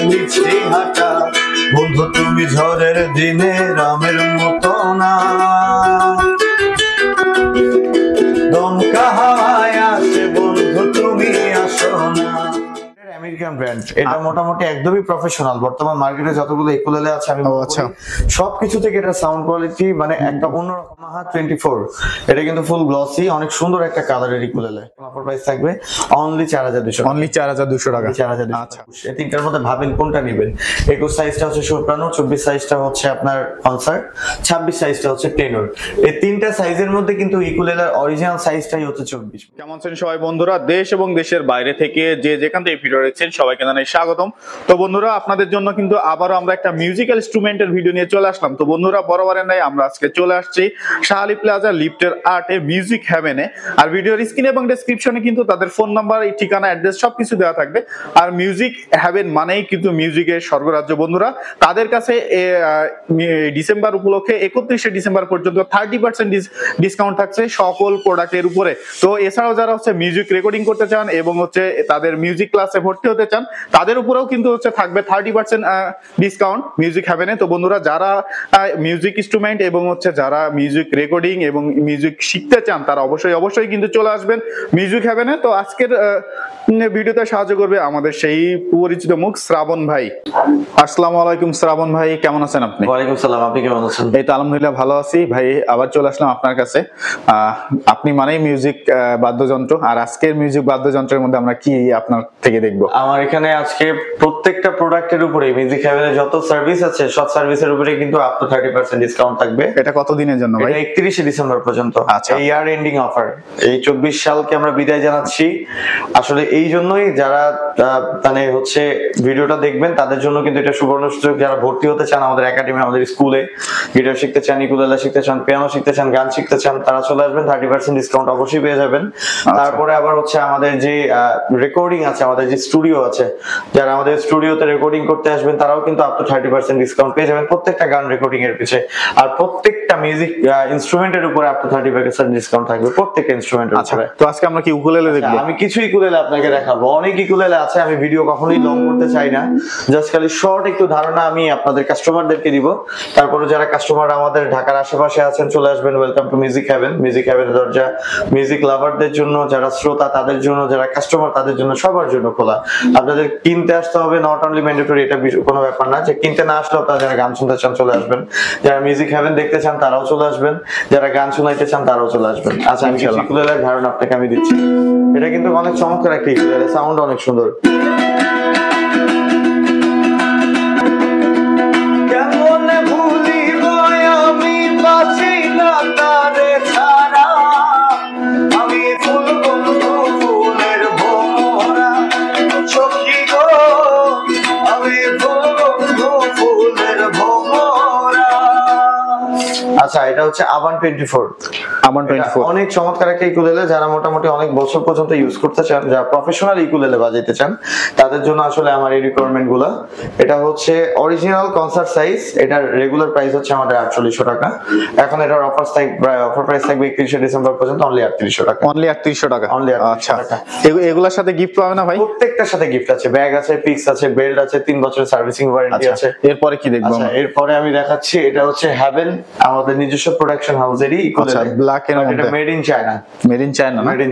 মিছে হাঁটা বন্ধু তুমি ঝড়ের দিনে রামের মতো না দমকা হাওয়ায় আসে বন্ধু তুমি আসো না আমেরিকান ব্র্যান্ড এটা মোটামুটি একদমই প্রফেশনাল বর্তমান মার্কেটে যতগুলো ইকুলেলে আছে আমি সবকিছু থেকে এটা সাউন্ড কোয়ালিটি মানে একটা অন্যরকম Yamaha 24 এটা কিন্তু ফুল গ্লসি অনেক সুন্দর একটা কালারের ইকুলেলে অফার প্রাইস থাকবে অনলি 4200 অনলি 4200 টাকা 4200 আচ্ছা এই তিনটার মধ্যে ভাবেন কোনটা নেবেন 21 সাইজটা হচ্ছে সোপ্রানো 24 সাইজটা হচ্ছে আপনার কনসার্ট 26 সাইজটা হচ্ছে টেনর এই তিনটা সাইজের মধ্যে কিন্তু ইকুলেলের অরিজিনাল সাইজটাই হচ্ছে 24 কেমন আছেন সবাই বন্ধুরা দেশ এবং দেশের বাইরে থেকে যে যেখান থেকে ভিডিও দেখছেন সবাইকে জানাই স্বাগতম তো বন্ধুরা আপনাদের জন্য কিন্তু আবারো আমরা একটা মিউজিক্যাল ইনস্ট্রুমেন্টের ভিডিও নিয়ে চলে আসলাম তো বন্ধুরা বরাবরের নাই আমরা আজকে চলে আসছি শাহালি প্লাজা লিফটের আর্টে মিউজিক হেভেনে আর ভিডিওর স্ক্রিনে এবং ডেসক্রিপশনে কিন্তু তাদের ফোন নাম্বার এই ঠিকানা অ্যাড্রেস সবকিছু দেওয়া থাকবে আর মিউজিক হেভেন মানেই কিন্তু মিউজিকের স্বর্গরাজ্য বন্ধুরা তাদের কাছে ডিসেম্বর উপলক্ষে 31 ডিসেম্বর পর্যন্ত 30% ডিসকাউন্ট থাকছে সকল প্রোডাক্টের উপরে তো এছাড়াও যারা হচ্ছে মিউজিক রেকর্ডিং করতে চান এবং হচ্ছে তাদের মিউজিক ক্লাসে ভর্তি হতে চান তাদের উপরেও কিন্তু হচ্ছে থাকবে 30% ডিসকাউন্ট মিউজিক হেভেনে তো বন্ধুরা যারা মিউজিক ইনস্ট্রুমেন্ট এবং হচ্ছে যারা মিউজিক রেকর্ডিং এবং মিউজিক শিখতে চান তারা অবশ্যই কিন্তু চলে আসবেন মিউজিক হেভেনে তো আজকের ভিডিওতে সাহায্য করবে আমাদের সেই পরিচিত মুখ শ্রাবণ ভাই আসসালামু আলাইকুম শ্রাবণ ভাই কেমন আছেন আপনি ওয়ালাইকুম সালাম আপনি কেমন আছেন এই তো আলহামদুলিল্লাহ ভালো আছি ভাই আবার চলে আসলাম আপনার কাছে আপনি মানেই মিউজিক বাদ্যযন্ত্র আর আজকের মিউজিক বাদ্যযন্ত্রের মধ্যে আমরা কি আপনার থেকে দেখব আমার এখানে আজকে প্রত্যেকটা প্রোডাক্টের উপরে মিউজিক হেভেনে যত সার্ভিস আছে সব সার্ভিসের উপরে কিন্তু আপ টু 30% ডিসকাউন্ট থাকবে এটা কত দিনের জন্য ভাই এটা 31 ডিসেম্বর পর্যন্ত আচ্ছা এই ইয়ার এন্ডিং অফার এই 24 সালকে আমরা বিদায় জানাচ্ছি আসলে এই জন্যই যারা মানে হচ্ছে ভিডিওটা দেখবেন তাদের জন্য কিন্তু এটা সুবর্ণ সুযোগ যারা ভর্তি হতে চান আমাদের একাডেমি আমাদের স্কুলে গিটার শিখতে চান ইকুলেলে শিখতে চান পিয়ানো শিখতে চান গান শিখতে চান তারা চলে আসবেন 30% ডিসকাউন্ট অবশ্যই পেয়ে যাবেন তারপরে আবার হচ্ছে আমাদের যে রেকর্ডিং আছে আমাদের যে স্টুডিও আছে যারা আমাদের স্টুডিওতে রেকর্ডিং করতে আসবেন তারাও কিন্তু আপ টু 30% ডিসকাউন্ট পেয়ে যাবেন প্রত্যেকটা গান রেকর্ডিং এর পিছে আর প্রত্যেকটা মিউজিক ইনস্ট্রুমেন্টের উপরে আপ টু 30% ডিসকাউন্ট থাকবে প্রত্যেকটা ইনস্ট্রুমেন্টের উপরে তো আজকে আমরা কি উকুলেলে দেখব আমি কিছু ইকুলেলে আপনাকে দেখাবো অনেক ইকুলেলে আছে আমি ভিডিও কখনোই লং করতে চাই না জাস্ট খালি শর্ট একটু ধারণা আমি আপনাদের কাস্টমারদেরকে দিব তারপরে যারা কাস্টমার আমাদের ঢাকার আশেপাশে আছেন চলে আসবেন ওয়েলকাম টু মিউজিক হেভেন দরজা মিউজিক লাভারদের জন্য যারা শ্রোতা তাদের জন্য যারা কাস্টমার তাদের জন্য সবার জন্য খোলা আপনাদের কিনতে আসতে হবে নট অনলি ম্যান্ডেটরি এটা কোনো ব্যাপার না যে কিনতে না আসলেও আপনারা যারা গান শুনতে চান চলে আসবেন যারা মিউজিক হেভেন দেখতে চান তারাও চলে আসবেন যারা গান শোনাইতে চান তারাও চলে আসবেন আচ্ছা আমি ইকুলেলের ধারণা আপনাকে আমি দিচ্ছি এটা কিন্তু অনেক চমৎকার একটা ইকুলেলে সাউন্ড অনেক সুন্দর আচ্ছা এটা হচ্ছে আবান 24 অনেক চমৎকার একটা ইকুলেলে যারা মোটামুটি অনেক বছর পর্যন্ত ইউজ করতে চান যারা প্রফেশনাল ইকুলেলে বাজাইতে চান তাদের জন্য আসলে আমার এই রিকোয়ারমেন্ট গুলা এটা হচ্ছে অরিজিনাল কনসার্ট সাইজ এটার রেগুলার প্রাইস হচ্ছে আমাদের 4800 টাকা এখন এটার অফার প্রাইস থাকবে 31 ডিসেম্বর পর্যন্ত অনলি 3800 টাকা অনলি আচ্ছা এগুলোর সাথে গিফট পাবে না ভাই প্রত্যেকটার সাথে গিফট আছে ব্যাগ আছে পিক্স আছে বেল্ট আছে 3 বছরের সার্ভিসিং ওয়ারেন্টি আছে এরপরে কি দেখব আচ্ছা এরপরে আমি দেখাচ্ছি এটা হচ্ছে হেভেন আমাদের নিজস্ব প্রোডাকশন হাউসেরই আচ্ছা ব্ল্যাক এর মধ্যে এটা মেড ইন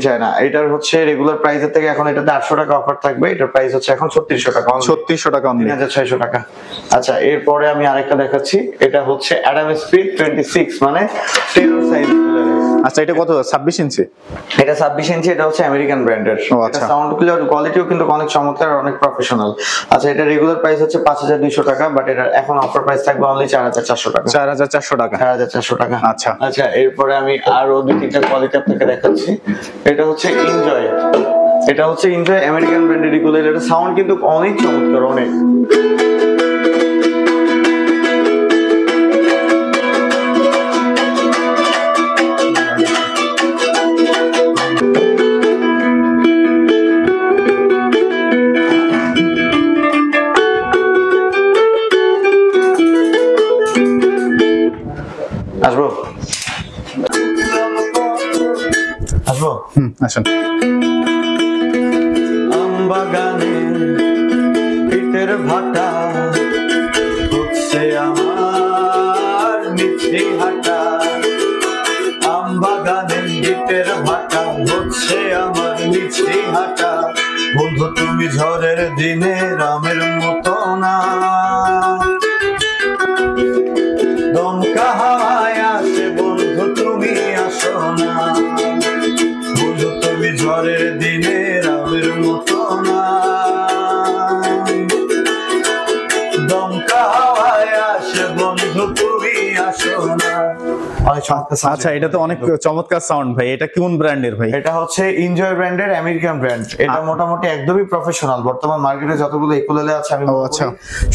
চায়না এটার হচ্ছে রেগুলার প্রাইসের থেকে এখন এটাতে 800 টাকা অফার থাকবে এটার প্রাইস হচ্ছে এখন 3600 টাকা অনলি 3600 টাকা আচ্ছা এরপরে আমি আরেকটা দেখাচ্ছি এটা হচ্ছে অ্যাডাম স্পিড 26 মানে টেনর সাইজ আচ্ছা এটা কত 26 ইঞ্চি এটা 26 ইঞ্চি এটা হচ্ছে আমেরিকান ব্র্যান্ডের এটা সাউন্ড কোয়ালিটিও কিন্তু অনেক চমৎকার আর অনেক প্রফেশনাল আচ্ছা এটা রেগুলার প্রাইস হচ্ছে 5200 টাকা বাট এটা এখন অফার প্রাইস থাকবে অনলি 4400 টাকা 4400 টাকা আচ্ছা আচ্ছা এরপরে আমি আরো দুই তিনটা কোয়ালিটি আপনাকে দেখাচ্ছি এটা হচ্ছে এনজয় আমেরিকান ব্র্যান্ডের ইকুলেলে এটা সাউন্ড কিন্তু অনেক চমৎকার অনেক আসবো আসেন আমবাগানের পিঠে গীতের ভাটা হচ্ছে আমার মিষ্টি হাটা, আম বাগানের গীতের ভাটা হচ্ছে আমার মিষ্টি হাটা। বন্ধু তুমি ঝড়ের দিনে রামের মতো না, দমকা হাওয়ায় আসে বন্ধু তুমি আসো না। বন্ধু তুমি ঝড়ের দিনে রামের মতো না, দমকা হাওয়ায় আসে বন্ধু তুমি আসো না। আচ্ছা, এটা তো অনেক চমৎকার সাউন্ড ভাই। এটা কোন ব্র্যান্ডের ভাই? এটা হচ্ছে এনজয় ব্র্যান্ডের আমেরিকান ব্র্যান্ড। এটা মোটামুটি একদমই প্রফেশনাল। বর্তমান মার্কেটে যতগুলো ইকুলেলে আছে আমি আচ্ছা,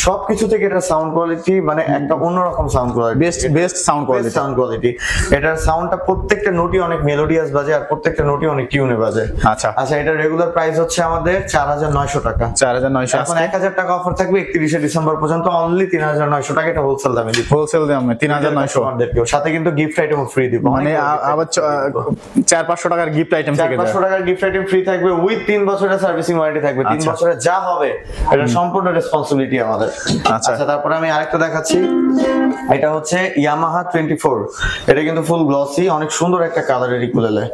সবকিছু থেকে এটা সাউন্ড কোয়ালিটি মানে একটা অন্যরকম sound quality, best sound quality. Sound quality এটার সাউন্ডটা প্রত্যেকটা নোটই অনেক মেলোডিয়াস বাজে আর প্রত্যেকটা নোটই অনেক টিউনে বাজে। আচ্ছা আচ্ছা, এটা রেগুলার প্রাইস হচ্ছে আমাদের 4900 টাকা। 4900। এখন 1000 টাকা অফার থাকবে 31শে ডিসেম্বর পর্যন্ত, অনলি 3900 টাকা। এটা হোলসেল দামে দিব, হোলসেল দামে 3900। সাথে কিন্তু গিফট আইটেম ফ্রি দিব, মানে আবার 400-500 টাকার গিফট আইটেম থেকে 400 টাকার গিফট আইটেম ফ্রি থাকবে, উইথ 3 বছরের সার্ভিসিং ওয়ারেন্টি থাকবে। 3 বছরে যা হবে এটা সম্পূর্ণ রেসপন্সিবিলিটি আমাদের। আচ্ছা, তারপরে আমি আরেকটা দেখাচ্ছি। এটা হচ্ছে ইয়ামাহা 24। এটা কিন্তু ফুল গ্লসি, অনেক সুন্দর একটা কালারের ইকুলেলে।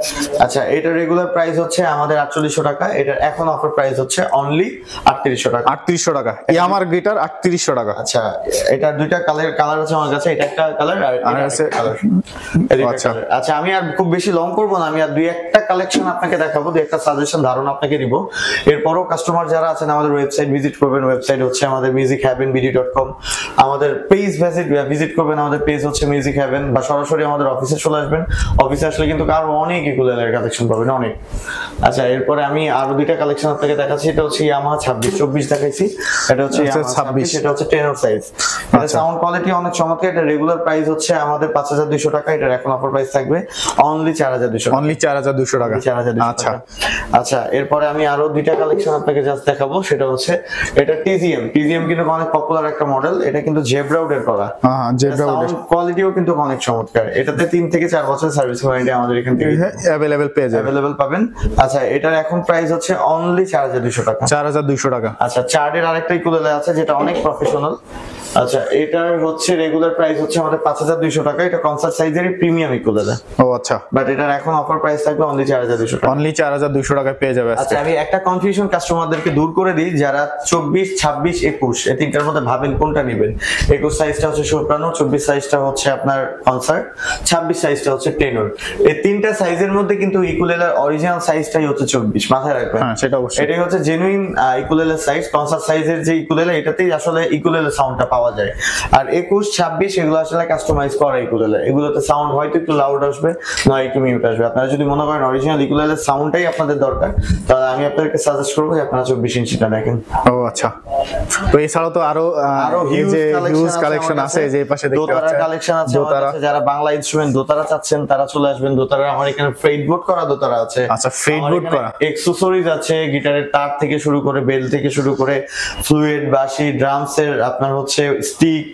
আচ্ছা, এটা রেগুলার প্রাইস হচ্ছে আমাদের 4800 টাকা। এটার এখন অফার প্রাইস হচ্ছে অনলি 3800 টাকা। 3800 টাকা ইয়ামার গিটার 3800 টাকা। আচ্ছা, এটা দুইটা কালার আছে আমার কাছে। এটা একটা কালার আর এটা একটা কালার। আচ্ছা, আমি আর খুব বেশি লং করব না, আমি আর দুই একটা কালেকশন আপনাকে দেখাবো, দুই একটা সাজেশন ধারণা আপনাকে দিব। এরপরও কাস্টমার যারা আছেন আমাদের ওয়েবসাইট ভিজিট করবেন। ওয়েবসাইট হচ্ছে আমাদের musicheavenbd.com। আমাদের পেজ ভিজিট করবেন, আমাদের পেজ হচ্ছে মিউজিক হেভেন, বা সরাসরি আমাদের অফিসে চলে আসবেন। অফিসে আসলে কিন্তু আরো অনেক ইকুলেলের কালেকশন পাবেন, অনেক। আচ্ছা, এরপরে আমি আরো দুইটা কালেকশন আপনাকে দেখাচ্ছি। এটা হচ্ছে ইয়ামাহা 26 দেখাইছি, এটা হচ্ছে ইয়ামাহা 26, এটা হচ্ছে টেনর সাইজ। এটা সাউন্ড কোয়ালিটি অনেক চমৎকার। এটা রেগুলার প্রাইস হচ্ছে আমাদের 5200 টাকা। এটার এখন অফার প্রাইস থাকবে অনলি 4200। অনলি 4200 টাকা। 4200। আচ্ছা আচ্ছা, এরপরে আমি আরো দুইটা কালেকশন আপনাকে জাস্ট দেখাবো। সেটা হচ্ছে এটা টিজিএম কিন্তু অনেক পপুলার একটা মডেল। এটা কিন্তু জেব্রাউডের করা। হ্যাঁ, জেব্রাউডের কোয়ালিটিও কিন্তু অনেক চমৎকার। এটাতে 3 থেকে 4 বছরের সার্ভিস ওয়ারেন্টি আমাদের এখান থেকে अवेलेबल পেয়ে যাবেন, अवेलेबल পাবেন। আচ্ছা, এটার এখন প্রাইস হচ্ছে অনলি 4200 টাকা। 4200 টাকা। আচ্ছা, চার্ডের আরেকটা ইকুলেলে আছে যেটা অনেক প্রফেশনাল। আচ্ছা, এটার হচ্ছে রেগুলার প্রাইস হচ্ছে আমাদের 5200 টাকা। এটা কনসার্ট সাইজের প্রিমিয়াম ইকুলেলে। ও আচ্ছা, বাট এটার এখন অফার প্রাইস থাকবে অনলি 4200 টাকা। অনলি 4200 টাকায় পেয়ে যাবে। আচ্ছা, আমি একটা কনফিউশন কাস্টমারদেরকে দূর করে দিই, যারা 24, 26, 21 এই তিনটার মধ্যে ভাবেন কোনটা নেবেন। 21 সাইজটা হচ্ছে সোপ্রানো, 24 সাইজটা হচ্ছে আপনার কনসার্ট, 26 সাইজটা হচ্ছে টেনর। এই তিনটা সাইজের মধ্যে কিন্তু ইকুলেলের অরিজিনাল সাইজটাই হচ্ছে 24, মাথায় রাখবেন। হ্যাঁ, সেটা অবশ্যই। এটাই হচ্ছে জেনুইন ইকুলেলের সাইজ। কনসার্ট সাইজের যে ইকুলেলে, এটাতেই আসলে ইকুলেলের সাউন্ডটা পাওয়া যায়। আর 21, 26 এগুলো আসলে কাস্টমাইজ করা ইকুলেলে। এগুলোতে সাউন্ড হয়তো একটু লাউড আসবে, নয় একটু মিউট আসবে। আপনারা যদি মনে করেন অরিজিনাল ইকুলেলের সাউন্ডটাই আপনাদের দরকার, তাহলে আমি আপনাদেরকে সাজেস্ট করবো যে আপনারা 24 ইঞ্চিটা দেখেন। ও আচ্ছা, তো এছাড়াও তো আরো হিউজ কালেকশন আছে। যে পাশে দেখতে দোতারা পাচ্ছেন কালেকশন আছে আমাদের কাছে। যারা বাংলা ইনস্ট্রুমেন্ট দোতারা চাচ্ছেন তারা চলে আসবেন। দোতারা আমার এখানে ফ্রেটবোর্ড করা দোতারা আছে। আচ্ছা, ফ্রেটবোর্ড করা অ্যাকসেসরিজ আছে, গিটারের তার থেকে শুরু করে বেল থেকে শুরু করে ফ্লুয়েড, বাঁশি, ড্রামসের আপনার হচ্ছে স্টিক,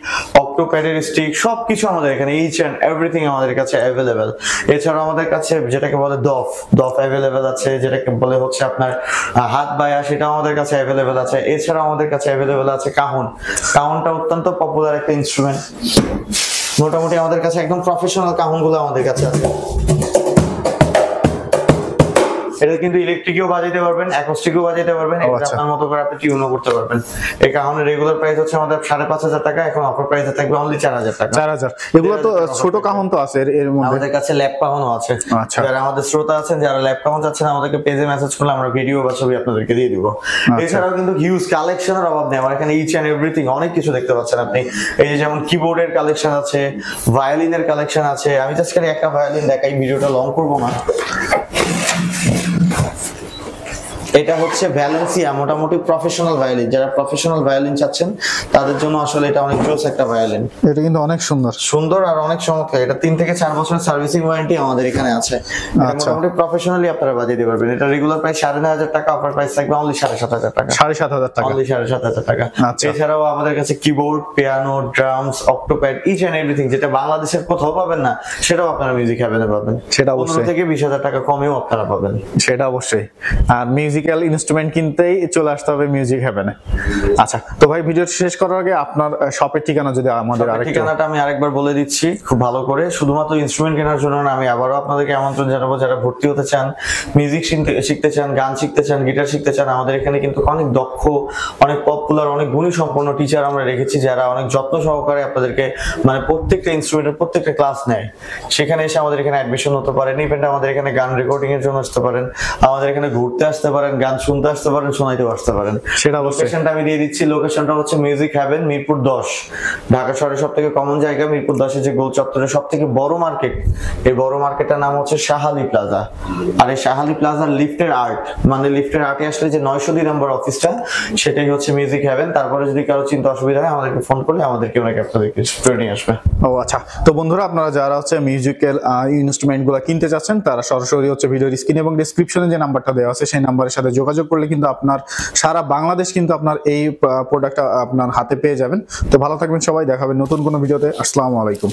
অক্টোপ্যাডের স্টিক, সবকিছু আমাদের এখানে ইচ এন্ড এভরিথিং আমাদের কাছে অ্যাভেলেবেল। এছাড়াও আমাদের কাছে যেটাকে বলে দফ অ্যাভেলেবেল আছে, যেটাকে বলে হচ্ছে আপনার হাত বায়া, সেটাও আমাদের কাছে অ্যাভেলেবেল আছে। এছাড়াও আমাদের কাছে অ্যাভেলেবেল আছে কাহুনটা অত্যন্ত পপুলার একটা ইনস্ট্রুমেন্ট। মোটামুটি আমাদের কাছে একদম প্রফেশনাল কাহুনগুলো আমাদের কাছে আছে। এটা কিন্তু ইলেকট্রিকও বাজাইতে পারবেন, অ্যাকোস্টিকও বাজাইতে পারবেন, এটা আপনার মতো করে আপনি টিউনও করতে পারবেন। এই কারণে রেগুলার প্রাইস হচ্ছে আমাদের 5500 টাকা। এখন অফার প্রাইসে থাকবে অনলি 4000 টাকা। 4000। এগুলো তো ছোট কাহন তো আছে এর মধ্যে। আমাদের কাছে ল্যাপ কাহনও আছে। আচ্ছা, যারা আমাদের শ্রোতা আছেন, যারা ল্যাপ কাহন চাচ্ছেন, আমাদেরকে পেজে মেসেজ করলে আমরা ভিডিও বা ছবি আপনাদেরকে দিয়ে দিব। এছাড়াও কিন্তু হিউজ কালেকশনের অভাব নেই আমার এখানে। ইচ এন্ড এভরিথিং অনেক কিছু দেখতে পাচ্ছেন আপনি। এই যে যেমন কিবোর্ডের কালেকশন আছে, ভায়োলিনের কালেকশন আছে। আমি জাস্ট খালি একটা ভায়োলিন দেখাই, ভিডিওটা লং করবো না। এটা হচ্ছে ভ্যালেন্সিয়া, মোটামুটি প্রফেশনাল ভায়োলিন। যারা প্রফেশনাল ভায়োলিন চাচ্ছেন তাদের জন্য আসলে এটা অনেক জোস একটা ভায়োলিন। এটা কিন্তু অনেক সুন্দর আর অনেক চমৎকার। এটা 3 থেকে 4 বছরের সার্ভিসিং ওয়ারেন্টি আমাদের এখানে আছে। মোটামুটি প্রফেশনালি আপনারা বাজিয়ে দিতে পারবেন। এটা রেগুলার প্রাইস 9500 টাকা, অফার প্রাইস থাকবে অনলি 7500 টাকা। 7500 টাকা, অনলি 7500 টাকা। এছাড়াও আমাদের কাছে keyboard, piano, drums, octopad, each and everything যেটা বাংলাদেশের কোথাও পাবেন না, সেটাও আপনারা মিউজিক হ্যাভেনে পাবেন। সেটা অবশ্যই 15 থেকে 20000 টাকা কমেও আপনারা পাবেন। সেটা অবশ্যই। আর মিউজিক মিউজিক্যাল ইনস্ট্রুমেন্ট কিনতেই চলে আসতে হবে মিউজিক হেভেনে। আচ্ছা, তো ভাই ভিডিও শেষ করার আগে আপনার শপের ঠিকানা যদি আমাদের ঠিকানাটা আমি আরেকবার বলে দিচ্ছি খুব ভালো করে। শুধুমাত্র ইনস্ট্রুমেন্ট কেনার জন্য না, আমি আবারও আপনাদেরকে আমন্ত্রণ জানাবো যারা ভর্তি হতে চান, মিউজিক শিখতে চান, গান শিখতে চান, গিটার শিখতে চান, আমাদের এখানে কিন্তু অনেক দক্ষ, অনেক পপুলার, অনেক গুণী সম্পন্ন টিচার আমরা রেখেছি যারা অনেক যত্ন সহকারে আপনাদেরকে মানে প্রত্যেকটা ইনস্ট্রুমেন্টের প্রত্যেকটা ক্লাস নেয়। সেখানে এসে আমাদের এখানে অ্যাডমিশন হতে পারেন, ইভেন্ট আমাদের এখানে গান রেকর্ডিং এর জন্য আসতে পারেন, আমাদের এখানে ঘুরতে আসতে পারেন, গান শুনতে আসতে পারেন, শোনাইতেও আসতে পারেন। সেটা অবশ্যই। লোকেশনটা আমি দিয়ে দিচ্ছি, লোকেশনটা হচ্ছে মিউজিক হেভেন, মিরপুর 10, ঢাকা শহরের সব থেকে কমন জায়গা। মিরপুর 10 যে গোল চত্বরের সব থেকে বড় মার্কেট, এই বড় মার্কেটটার নাম হচ্ছে শাহালি প্লাজা। আর এই শাহালি প্লাজার লিফটের আর্ট, মানে লিফটের আর্টে আসলে যে 902 নম্বর অফিসটা, সেটাই হচ্ছে মিউজিক হেভেন। তারপরে যদি কারো চিন্তা অসুবিধা হয় আমাদেরকে ফোন করলে আমাদেরকে ওনাকে আপনাদেরকে স্টুডিও নিয়ে আসবে। ও আচ্ছা, তো বন্ধুরা আপনারা যারা হচ্ছে মিউজিক্যাল ইনস্ট্রুমেন্ট গুলো কিনতে চাচ্ছেন তারা সরাসরি হচ্ছে ভিডিওর স্ক্রিন এবং ডেসক্রিপশনে যে নাম্বারটা দেওয়া আছে সেই নাম্বারের সাথে যোগাযোগ করলে কিন্তু আপনার সারা বাংলাদেশ কিন্তু আপনার এই প্রোডাক্টটা আপনার হাতে পেয়ে যাবেন। তো ভালো থাকবেন সবাই, দেখা হবে নতুন কোনো ভিডিওতে। আসসালামু আলাইকুম।